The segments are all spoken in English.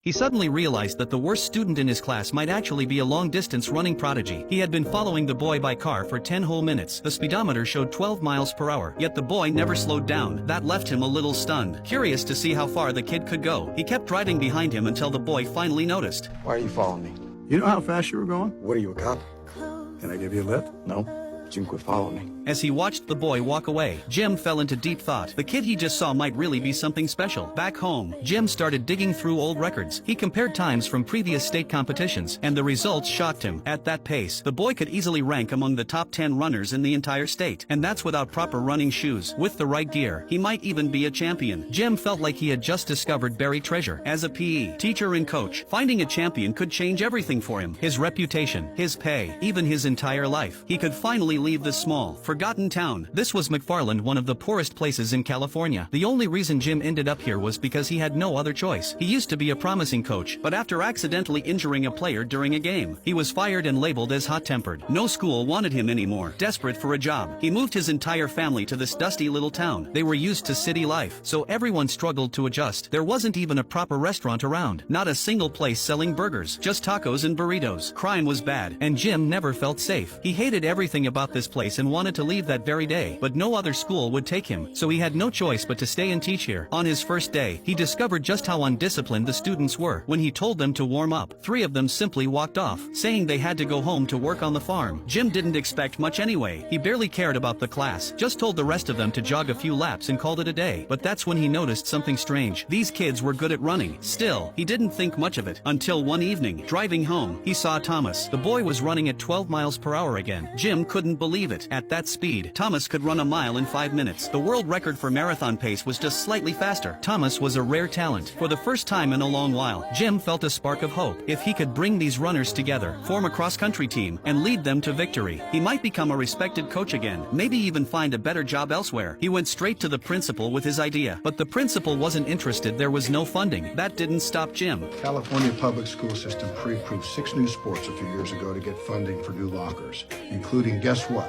He suddenly realized that the worst student in his class might actually be a long-distance running prodigy. He had been following the boy by car for 10 whole minutes. The speedometer showed 12 miles per hour, yet the boy never slowed down. That left him a little stunned. Curious to see how far the kid could go, he kept riding behind him until the boy finally noticed. Why are you following me? You know how fast you were going? What are you, a cop? Can I give you a lift? No. But you can quit following me. As he watched the boy walk away, Jim fell into deep thought. The kid he just saw might really be something special. Back home, Jim started digging through old records. He compared times from previous state competitions, and the results shocked him. At that pace, the boy could easily rank among the top 10 runners in the entire state. And that's without proper running shoes. With the right gear, he might even be a champion. Jim felt like he had just discovered buried treasure. As a PE teacher and coach, finding a champion could change everything for him. His reputation, his pay, even his entire life. He could finally leave the small, forgotten town. This was MacFarLand, one of the poorest places in California. The only reason Jim ended up here was because he had no other choice. He used to be a promising coach, but after accidentally injuring a player during a game, he was fired and labeled as hot-tempered. No school wanted him anymore. Desperate for a job, he moved his entire family to this dusty little town. They were used to city life, so everyone struggled to adjust. There wasn't even a proper restaurant around. Not a single place selling burgers, just tacos and burritos. Crime was bad, and Jim never felt safe. He hated everything about this place and wanted to leave that very day, but no other school would take him, so he had no choice but to stay and teach here. On his first day, he discovered just how undisciplined the students were. When he told them to warm up, 3 of them simply walked off, saying they had to go home to work on the farm. Jim didn't expect much anyway. He barely cared about the class, just told the rest of them to jog a few laps and called it a day. But that's when he noticed something strange. These kids were good at running. Still, he didn't think much of it, until one evening, driving home, he saw Thomas. The boy was running at 12 miles per hour again. Jim couldn't believe it. At that speed, Thomas could run a mile in 5 minutes. The world record for marathon pace was just slightly faster. Thomas was a rare talent. For the first time in a long while, Jim felt a spark of hope. If he could bring these runners together, form a cross-country team, and lead them to victory, he might become a respected coach again, maybe even find a better job elsewhere. He went straight to the principal with his idea, but the principal wasn't interested. There was no funding. That didn't stop Jim. California public school system pre-approved 6 new sports a few years ago to get funding for new lockers, including, guess what?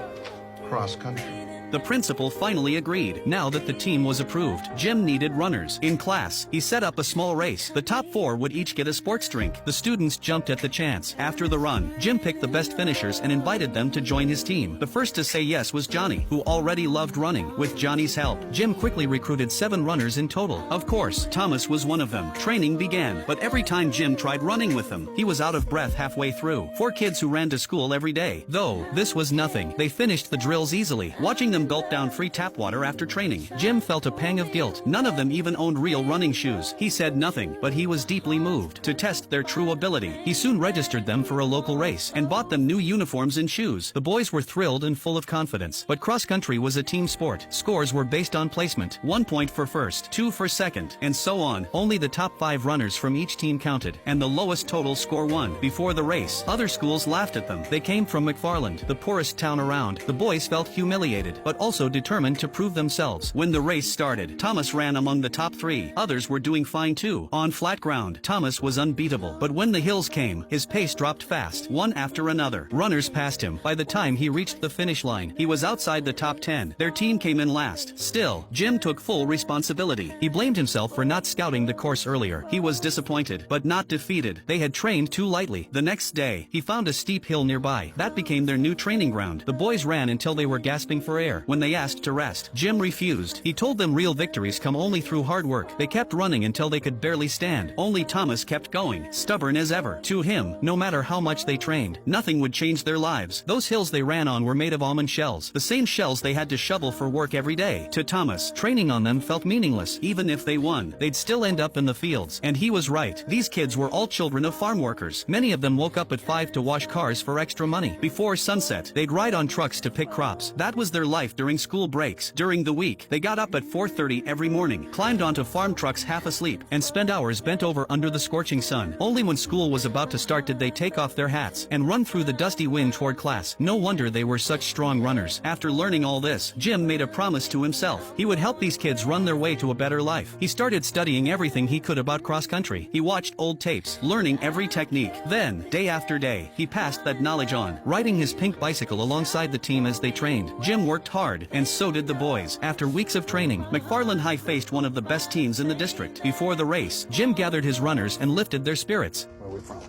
Cross country. The principal finally agreed. Now that the team was approved, Jim needed runners. In class, he set up a small race. The top 4 would each get a sports drink. The students jumped at the chance. After the run, Jim picked the best finishers and invited them to join his team. The first to say yes was Johnny, who already loved running. With Johnny's help, Jim quickly recruited 7 runners in total. Of course, Thomas was one of them. Training began, but every time Jim tried running with them, he was out of breath halfway through. 4 kids who ran to school every day. Though, this was nothing. They finished the drills easily. Watching them gulp down free tap water after training, Jim felt a pang of guilt. None of them even owned real running shoes. He said nothing, but he was deeply moved. To test their true ability, he soon registered them for a local race and bought them new uniforms and shoes. The boys were thrilled and full of confidence. But cross-country was a team sport. Scores were based on placement. 1 point for first, 2 for second, and so on. Only the top 5 runners from each team counted, and the lowest total score won. Before the race, other schools laughed at them. They came from MacFarLand, the poorest town around. The boys felt humiliated, but also determined to prove themselves. When the race started, Thomas ran among the top 3. Others were doing fine too. On flat ground, Thomas was unbeatable. But when the hills came, his pace dropped fast, one after another. Runners passed him. By the time he reached the finish line, he was outside the top 10. Their team came in last. Still, Jim took full responsibility. He blamed himself for not scouting the course earlier. He was disappointed, but not defeated. They had trained too lightly. The next day, he found a steep hill nearby. That became their new training ground. The boys ran until they were gasping for air. When they asked to rest, Jim refused. He told them real victories come only through hard work. They kept running until they could barely stand. Only Thomas kept going, stubborn as ever. To him, no matter how much they trained, nothing would change their lives. Those hills they ran on were made of almond shells, the same shells they had to shovel for work every day. To Thomas, training on them felt meaningless. Even if they won, they'd still end up in the fields. And he was right. These kids were all children of farm workers. Many of them woke up at 5 to wash cars for extra money. Before sunset, they'd ride on trucks to pick crops. That was their life during school breaks. During the week, they got up at 4:30 every morning, climbed onto farm trucks half asleep, and spent hours bent over under the scorching sun. Only when school was about to start did they take off their hats and run through the dusty wind toward class. No wonder they were such strong runners. After learning all this, Jim made a promise to himself. He would help these kids run their way to a better life. He started studying everything he could about cross-country. He watched old tapes, learning every technique. Then, day after day, he passed that knowledge on, riding his pink bicycle alongside the team as they trained. Jim worked hard, and so did the boys. After weeks of training, MacFarLand High faced one of the best teams in the district. Before the race, Jim gathered his runners and lifted their spirits. Where are we from?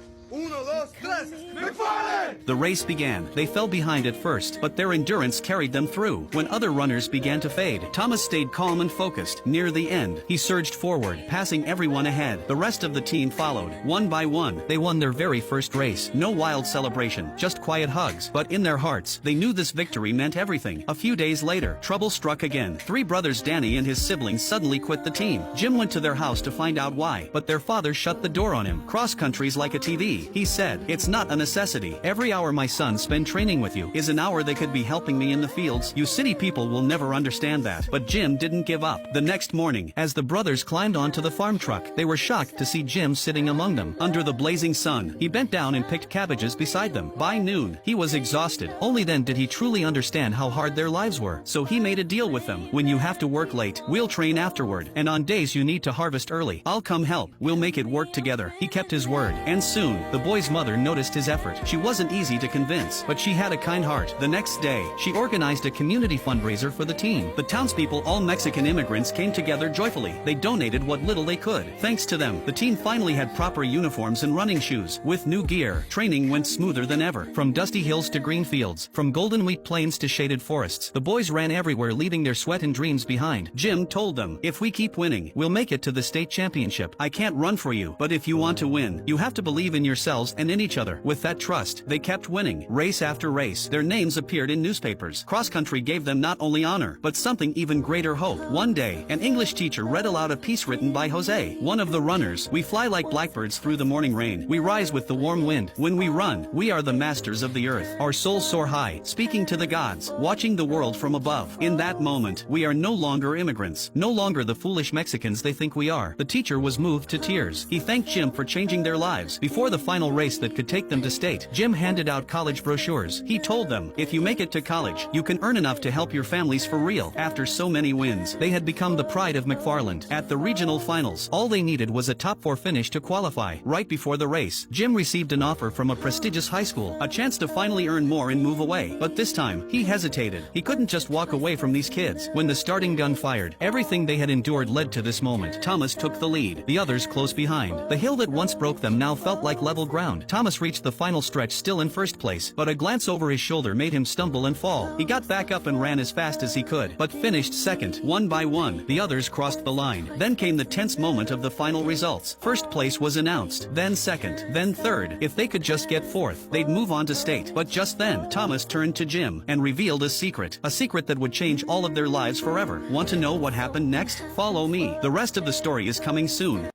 The race began. They fell behind at first, but their endurance carried them through. When other runners began to fade, Thomas stayed calm and focused. Near the end, he surged forward, passing everyone ahead. The rest of the team followed. One by one, they won their very first race. No wild celebration, just quiet hugs. But in their hearts, they knew this victory meant everything. A few days later, trouble struck again. Three brothers, Danny and his siblings, suddenly quit the team. Jim went to their house to find out why, but their father shut the door on him. Cross country's like a TV. He said, "It's not a necessity. Every hour my sons spend training with you is an hour they could be helping me in the fields. You city people will never understand that." But Jim didn't give up. The next morning, as the brothers climbed onto the farm truck, they were shocked to see Jim sitting among them. Under the blazing sun, he bent down and picked cabbages beside them. By noon, he was exhausted. Only then did he truly understand how hard their lives were. So he made a deal with them. "When you have to work late, we'll train afterward. And on days you need to harvest early, I'll come help. We'll make it work together." He kept his word. And soon, the boy's mother noticed his effort. She wasn't easy to convince, but she had a kind heart. The next day, she organized a community fundraiser for the team. The townspeople, all Mexican immigrants, came together joyfully. They donated what little they could. Thanks to them, the team finally had proper uniforms and running shoes. With new gear, training went smoother than ever. From dusty hills to green fields, from golden wheat plains to shaded forests, the boys ran everywhere, leaving their sweat and dreams behind. Jim told them, "If we keep winning, we'll make it to the state championship. I can't run for you, but if you want to win, you have to believe in yourselves and in each other." With that trust, they kept winning. Race after race, their names appeared in newspapers. Cross country gave them not only honor, but something even greater, hope. One day, an English teacher read aloud a piece written by Jose, one of the runners. "We fly like blackbirds through the morning rain. We rise with the warm wind. When we run, we are the masters of the earth. Our souls soar high, speaking to the gods, watching the world from above." In that moment, we are no longer immigrants, no longer the foolish Mexicans they think we are. The teacher was moved to tears. He thanked Jim for changing their lives. Before the final race that could take them to state, Jim handed out college brochures. He told them, "If you make it to college, you can earn enough to help your families for real." After so many wins, they had become the pride of MacFarLand. At the regional finals, all they needed was a top 4 finish to qualify. Right before the race, Jim received an offer from a prestigious high school, a chance to finally earn more and move away. But this time, he hesitated. He couldn't just walk away from these kids. When the starting gun fired, everything they had endured led to this moment. Thomas took the lead, the others close behind. The hill that once broke them now felt like level ground. Thomas reached the final stretch still in first place, but a glance over his shoulder made him stumble and fall. He got back up and ran as fast as he could, but finished second. One by one, the others crossed the line. Then came the tense moment of the final results. First place was announced, then second, then third. If they could just get fourth, they'd move on to state. But just then, Thomas turned to Jim and revealed a secret that would change all of their lives forever. Want to know what happened next? Follow me. The rest of the story is coming soon.